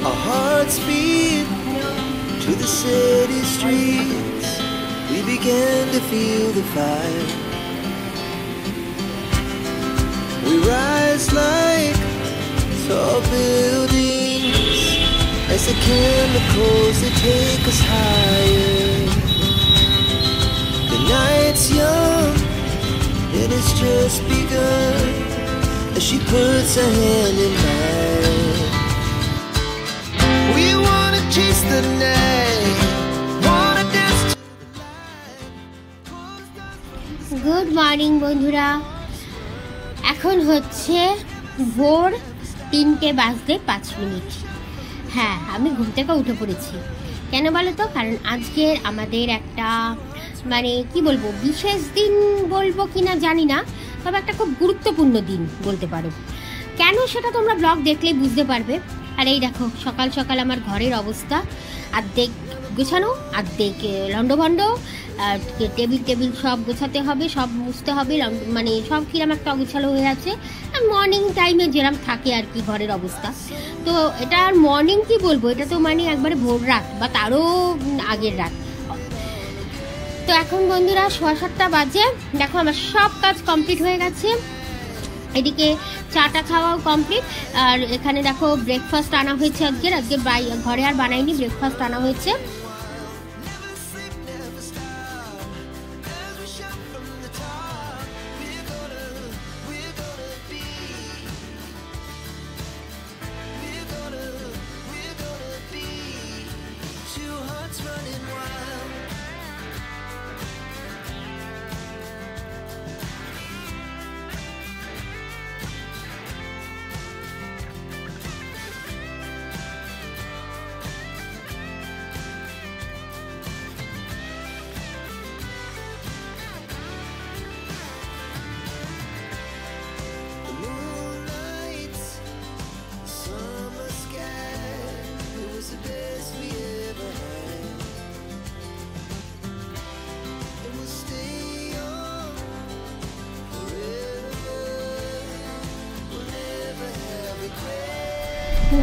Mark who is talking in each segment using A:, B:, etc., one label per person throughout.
A: Our hearts beat to the city streets. We began to feel the fire. We rise like tall buildings as the chemicals that take us higher. The night's young and it's just begun as she puts her hand in mine. We wanna chase the night, wanna dance to the light.
B: Good morning বন্ধুরা, এখন হচ্ছে ভোর 3:05। হ্যাঁ, আমি ঘুম থেকে উঠে পড়েছি। কেন বলো তো? কারণ আজকের আমাদের একটা মানে কি বলবো, বিশেষ দিন বলবো কিনা জানি না, তবে একটা খুব গুরুত্বপূর্ণ দিন বলতে পারো। কেন সেটা তোমরা ব্লগ দেখলেই বুঝতে পারবে। আর এই দেখো সকাল সকাল আমার ঘরের অবস্থা, অর্ধেক গোছানো অর্ধেক লন্ডভন্ড, টেবিল সব গোছাতে হবে, সব মুছতে হবে, মানে সব কিরম একটা অগোছালো হয়ে আছে। মর্নিং টাইমে যেরকম থাকে আর কি ঘরের অবস্থা। তো এটা আর মর্নিং কি বলবো, এটা তো মানে একবারে ভোর রাত বা তারও আগের রাত। তো এখন বন্ধুরা 7:30 বাজে। দেখো আমার সব কাজ কমপ্লিট হয়ে গেছে। এদিকে চাটা খাওয়াও কমপ্লিট। আর এখানে দেখো ব্রেকফাস্ট আনা হয়েছে আজকে ঘরে আর বানাইনি, ব্রেকফাস্ট আনা হয়েছে।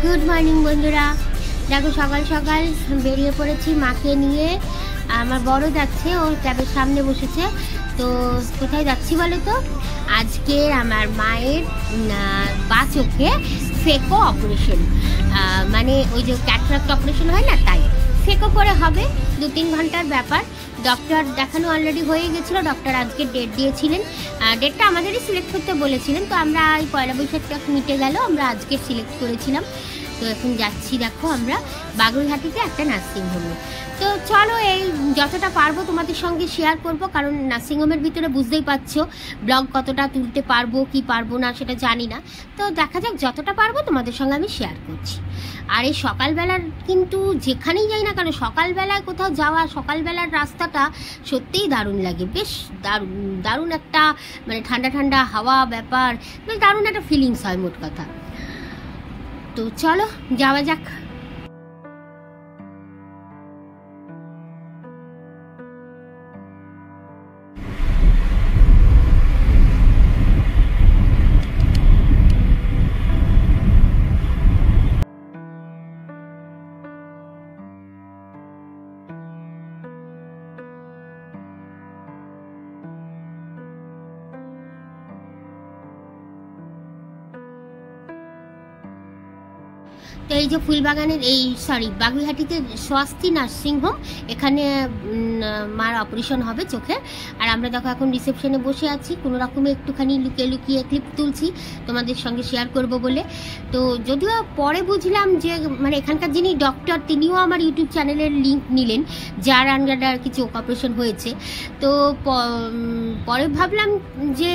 B: গুড মর্নিং বন্ধুরা, দেখো সকাল সকাল বেরিয়ে পড়েছি মাকে নিয়ে। আমার বড় যাচ্ছে, ও ক্যাবের সামনে বসেছে। তো কোথায় যাচ্ছি বলো তো? আজকে আমার মায়ের বা চোখে ফেকো অপারেশন, মানে ওই যে ক্যাটারাক্ট অপারেশন হয় না, তাই ফেকো করে হবে। 2-3 ঘন্টার ব্যাপার। ডক্টর দেখানো অলরেডি হয়ে গেছিলো। ডক্টর আজকে ডেট দিয়েছিলেন, ডেটটা আমাদেরই সিলেক্ট করতে বলেছিলেন। তো আমরা এই পয়লা বৈশাখটা মিটে গেল, আমরা আজকে সিলেক্ট করেছিলাম। তো এখন যাচ্ছি দেখো আমরা বাগুইহাটিতে একটা নার্সিংহোমে। তো চলো এই যতটা পারবো তোমাদের সঙ্গে শেয়ার করব, কারণ নার্সিংহোমের ভিতরে বুঝতেই পারছো ব্লগ কতটা তুলতে পারবো কি পারবো না সেটা জানি না। তো দেখা যাক, যতটা পারবো তোমাদের সঙ্গে আমি শেয়ার করছি। আর এই সকালবেলার কিন্তু যেখানেই যাই না কেন, সকালবেলায় কোথাও যাওয়া, সকালবেলার রাস্তাটা সত্যিই দারুণ লাগে। বেশ দারুণ একটা মানে ঠান্ডা ঠান্ডা হাওয়া ব্যাপার, বেশ দারুণ একটা ফিলিংস হয় মোট কথা। তো চলো যাওয়া যাক। তো এই যে ফুলবাগানের বাগুইহাটিতে স্বস্তি নার্সিংহোম, এখানে মার অপারেশন হবে চোখের। আর আমরা দেখো এখন রিসেপশনে বসে আছি, কোনো রকমে একটুখানি লুকিয়ে লুকিয়ে ক্লিপ তুলছি তোমাদের সঙ্গে শেয়ার করব বলে। তো যদিও পরে বুঝলাম যে মানে এখানকার যিনি ডক্টর, তিনিও আমার ইউটিউব চ্যানেলের লিঙ্ক নিলেন, যার আন্ডারে আর কি চোখ অপারেশন হয়েছে। তো পরে ভাবলাম যে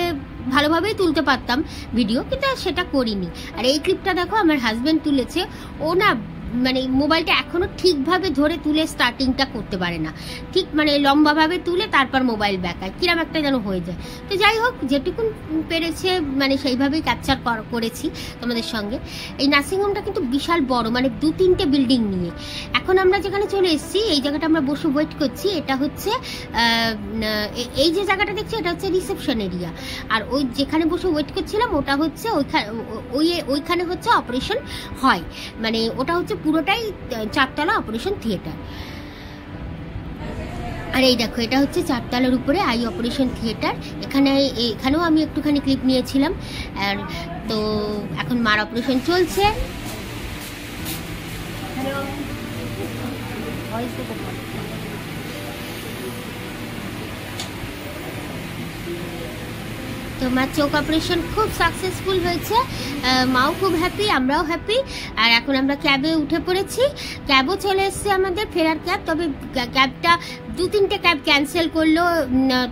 B: ভালোভাবেই তুলতে পারতাম ভিডিও, কিন্তু সেটা করিনি। আর এই ক্লিপটা দেখো আমার হাজব্যান্ড তুলেছে। ও না মানে মোবাইলটা এখনো ঠিকভাবে ধরে তুলে স্টার্টিংটা করতে পারে না, ঠিক মানে লম্বাভাবে তুলে তারপর মোবাইল ব্যাকায় কিরম একটা যেন হয়ে যায়। তো যাই হোক, যেটুকুন পেরেছে মানে সেইভাবেই ক্যাপচার করেছি তোমাদের সঙ্গে। এই নার্সিংহোমটা কিন্তু বিশাল বড়, মানে 2-3টে বিল্ডিং নিয়ে। এখন আমরা যেখানে চলে এসেছি, এই জায়গাটা আমরা বসে ওয়েট করছি। এটা হচ্ছে এই যে জায়গাটা দেখছি, এটা হচ্ছে রিসেপশন এরিয়া। আর ওই যেখানে বসে ওয়েট করছিলাম ওটা হচ্ছে ওইখানে হচ্ছে অপারেশন হয়, মানে ওটা হচ্ছে পুরোটাই 4 তলা অপারেশন থিয়েটার। আর এই দেখো, এটা হচ্ছে 4 তলার উপরে আই অপারেশন থিয়েটার। এখানেও আমি একটুখানি ক্লিপ নিয়েছিলাম। আর তো এখন মার অপারেশন চলছে। তো মার চোখ অপারেশন খুব সাকসেসফুল হয়েছে, মাও খুব হ্যাপি, আমরাও হ্যাপি। আর এখন আমরা ক্যাবে উঠে পড়েছি, ক্যাবও চলে এসছে আমাদের, ফেরার ক্যাব। তবে ক্যাবটা 2-3টে ক্যাব ক্যান্সেল করলো,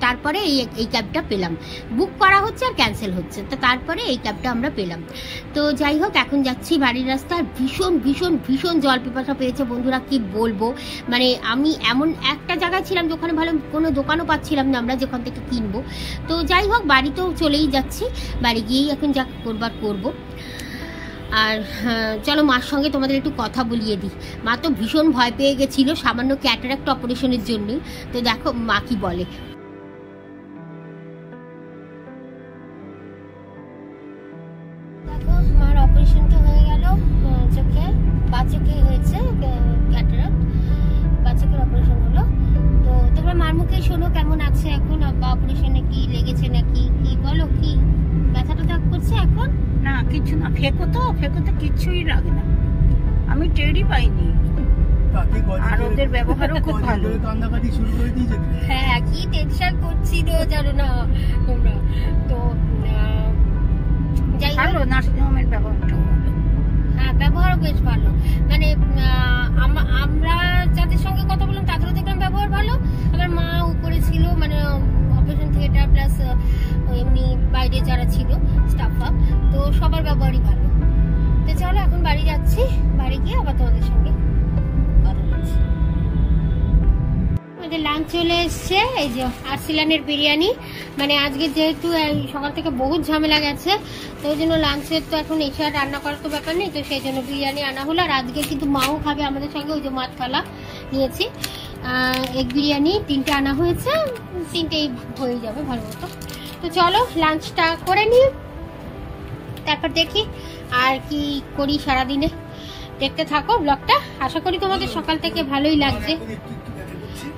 B: তারপরে এই ক্যাবটা পেলাম। বুক করা হচ্ছে আর ক্যান্সেল হচ্ছে, তো তারপরে এই ক্যাবটা আমরা পেলাম। তো যাই হোক, এখন যাচ্ছি বাড়ির রাস্তায়। ভীষণ ভীষণ ভীষণ জল পিপাসা পেয়েছে বন্ধুরা, কি বলবো। মানে আমি এমন একটা জায়গায় ছিলাম যেখানে ভালো কোনো দোকানও পাচ্ছিলাম না আমরা যেখান থেকে কিনবো। তো যাই হোক, বাড়িতেও চলেই যাচ্ছি, বাড়ি গিয়েই এখন যা করবার করবো। আর চলো মার সঙ্গে তোমাদের একটু কথা বলিয়ে দিই। মা তো ভীষণ ভয় পেয়ে গেছিল সামান্য ক্যাটারাক্ট অপারেশনের জন্য। তো দেখো মা কি বলে। দেখো মার অপারেশনটা হয়ে গেল, চোখে, বা চোখে হয়েছে ক্যাটারাক্ট, বা চোখের অপারেশন হলো। তো তোমরা মার মুখে শোনো কেমন আছে এখন, বা অপারেশনে কি লেগেছে নাকি, কি বলো, কি ব্যথাটা দাগ করছে এখন?
C: না কিছু না, ফেকোতে কিছুই লাগে না, আমি টেরই পাইনি। আর ওদের ব্যবহারও খুব ভালো।
B: হ্যাঁ, কি টেনশন করছিল জানো না তোমরা। তো যাই
C: ভালো, নার্সিং হোমের ব্যবহারটাও ভালো।
B: হ্যাঁ, ব্যবহারও বেশ ভালো। মানে আমরা যাদের সঙ্গে কথা বললাম তাদেরও দেখলাম ব্যবহার ভালো। আমার মা উপরে ছিল, মানে অপারেশন থিয়েটার প্লাস এমনি বাইরে যারা ছিল স্টাফরা, তো সবার ব্যবহারই ভালো। তো চলো এখন বাড়ি যাচ্ছি, বাড়ি গিয়ে আবার তোমাদের সঙ্গে কথা বলছি। আমাদের লাঞ্চ চলে এসছে, এই যে আরসিলানের বিরিয়ানি। মানে আজকে যেহেতু সকাল থেকে বহুত ঝামেলা গেছে, তো ওই জন্য লাঞ্চের তো এখন এসে আর রান্না করার তো ব্যাপার নেই, তো সেই জন্য বিরিয়ানি আনা হলো। আর আজকে কিন্তু মাও খাবে আমাদের সঙ্গে, ওই যে মাছ থালা নিয়েছি, এগ বিরিয়ানি 3টে আনা হয়েছে, 3টেই হয়ে যাবে ভালো মতো। তো চলো লাঞ্চটা করে নিই, তারপর দেখি আর কি করি সারাদিনে। দেখতে থাকো ব্লগটা, আশা করি তোমাদের সকাল থেকে ভালোই লাগছে।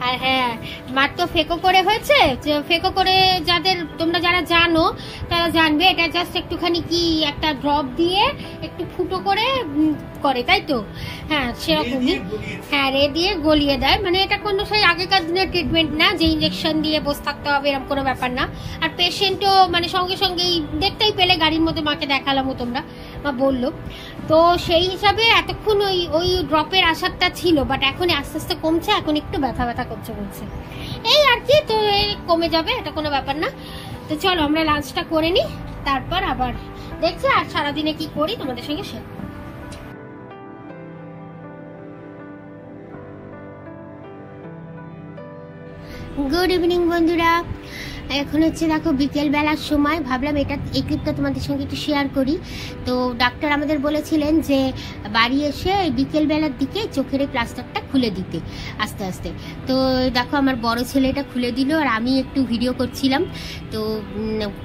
B: আর হ্যাঁ, মার তো ফেকো করে হয়েছে, ফেকো করে যাদের তোমরা যারা জানো তারা জানবে, এটা জাস্ট একটুখানি কি একটা ড্রপ দিয়ে একটু ফুটো করে করে, তাই তো? হ্যাঁ সেরকমই, হ্যাঁ রে দিয়ে গলিয়ে দেয়। মানে এটা কোনো সেই আগেকার দিনের ট্রিটমেন্ট না যে ইঞ্জেকশন দিয়ে বসে থাকতে হবে, এরকম কোনো ব্যাপার না। আর পেশেন্টও মানে সঙ্গে সঙ্গেই দেখতেই পেলে, গাড়ির মধ্যে মাকে দেখালামও তোমরা, মা বললো। তো সেই হিসাবে এতক্ষণ ওই ড্রপের আসারটা ছিল, বাট এখন আস্তে আস্তে কমছে, এখন একটু ব্যথা ব্যথা করছে বলছে, এই আর কি। তো কমে যাবে, এটা কোনো ব্যাপার না। তো চলো আমরা লাঞ্চটা করে নিই, তারপর আবার দেখছি আর সারাদিনে কি করি তোমাদের সঙ্গে শেয়ার। গুড ইভিনিং বন্ধুরা, এখন হচ্ছে দেখো বিকেল বেলার সময়। ভাবলাম এই ক্লিপটা তোমাদের সঙ্গে একটু শেয়ার করি। তো ডাক্তার আমাদের বলেছিলেন যে বাড়ি এসে বিকেল বেলার দিকে চোখের এই প্লাস্টারটা খুলে দিতে আস্তে আস্তে। তো দেখো আমার বড় ছেলেটা খুলে দিল, আর আমি একটু ভিডিও করছিলাম। তো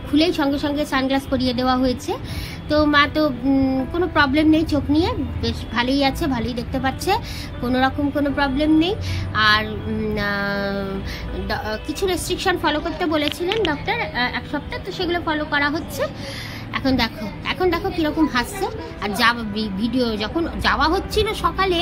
B: খুলেই সঙ্গে সঙ্গে সানগ্লাস পরিয়ে দেওয়া হয়েছে। তো মা তো কোনো প্রবলেম নেই, চোখ নিয়ে বেশ ভালোই আছে, ভালোই দেখতে পাচ্ছে, কোনো রকম কোনো প্রবলেম নেই। আর কিছু রেস্ট্রিকশন ফলো করতে বলেছিলেন ডক্টর 1 সপ্তাহ, তো সেগুলো ফলো করা হচ্ছে। এখন দেখো কিরকম হাসছে। আর ভিডিও যখন যাওয়া হচ্ছিল সকালে,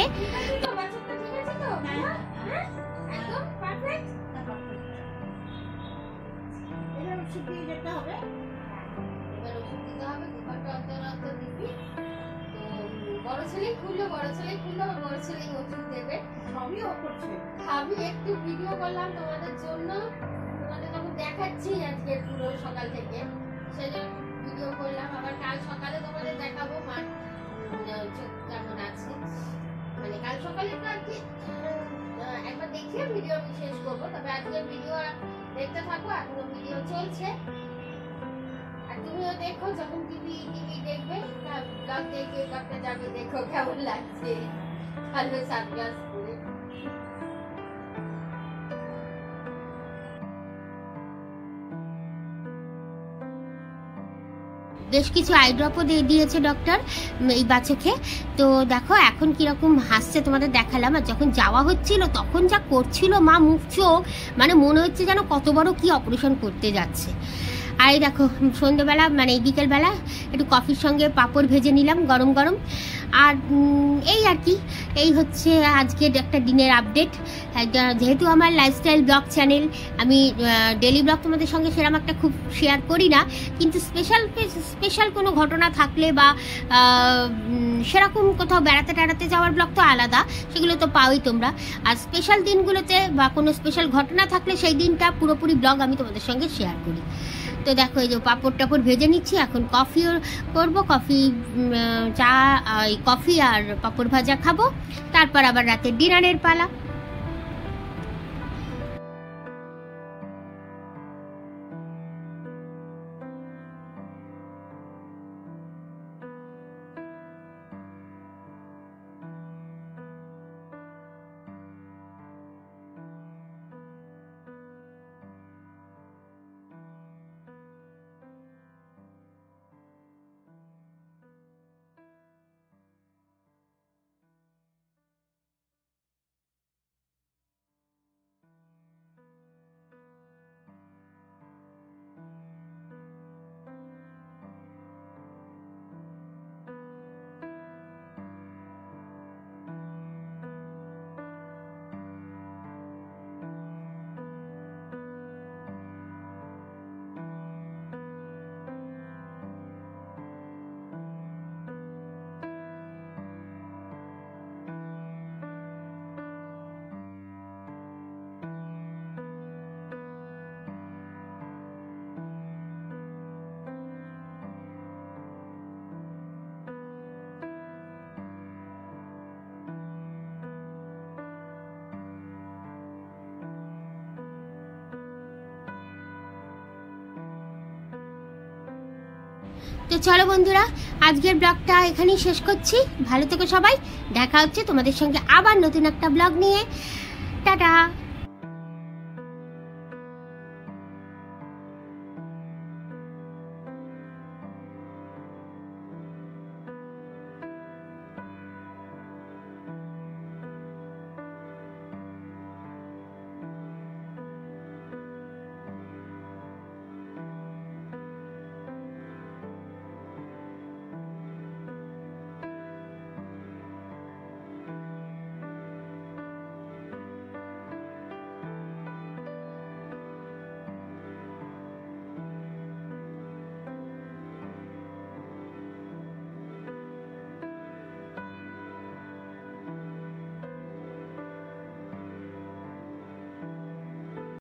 B: আমি একটু ভিডিও করলাম তোমাদের জন্য, তোমাদের তখন দেখাচ্ছি আজকে পুরো সকাল থেকে, সেজন্য ভিডিও করলাম। আবার কাল সকালে তোমাদের দেখাবো মার চোখ কেমন আছে। মানে কাল সকালে তো আর কি একবার দেখিয়ে ভিডিও শেষ করবো, তবে আজকে ভিডিও দেখতে থাকো, এখনো ভিডিও চলছে। আর তুমিও দেখো, যখন টিভি দেখবে ব্লগ দেখে ব্লগটা যাবে, দেখো কেমন লাগছে ভালো সানগ্লাস পরে। বেশ কিছু আই ড্রপও দিয়েছে ডক্টর এই বাচ্চাকে। তো দেখো এখন কিরকম হাসছে তোমাদের দেখালাম। আর যখন যাওয়া হচ্ছিল তখন যা করছিল মা মুখ চোখ, মানে মনে হচ্ছে যেন কত বড় কি অপারেশন করতে যাচ্ছে। আর এই দেখো সন্ধ্যেবেলা মানে বিকেলবেলা একটু কফির সঙ্গে পাঁপড় ভেজে নিলাম গরম গরম। আর এই আর কি, এই হচ্ছে আজকের একটা দিনের আপডেট। যেহেতু আমার লাইফস্টাইল ব্লগ চ্যানেল, আমি ডেলি ব্লগ তোমাদের সঙ্গে সেরকম একটা খুব শেয়ার করি না, কিন্তু স্পেশাল কোনো ঘটনা থাকলে বা সেরকম কোথাও বেড়াতে টেড়াতে যাওয়ার ব্লগ তো আলাদা, সেগুলো তো পাওই তোমরা। আর স্পেশাল দিনগুলোতে বা কোনো স্পেশাল ঘটনা থাকলে সেই দিনটা পুরোপুরি ব্লগ আমি তোমাদের সঙ্গে শেয়ার করি। তো দেখো এই যে পাঁপড় টাপড় ভেজে নিচ্ছি, এখন কফিও করবো, চা কফি আর পাঁপড় ভাজা খাবো, তারপর আবার রাতের ডিনারের পালা। তো চলো বন্ধুরা, আজকের ব্লগটা এখানেই শেষ করছি। ভালো থেকো সবাই, দেখা হচ্ছে তোমাদের সঙ্গে আবার নতুন একটা ব্লগ নিয়ে। টাটা।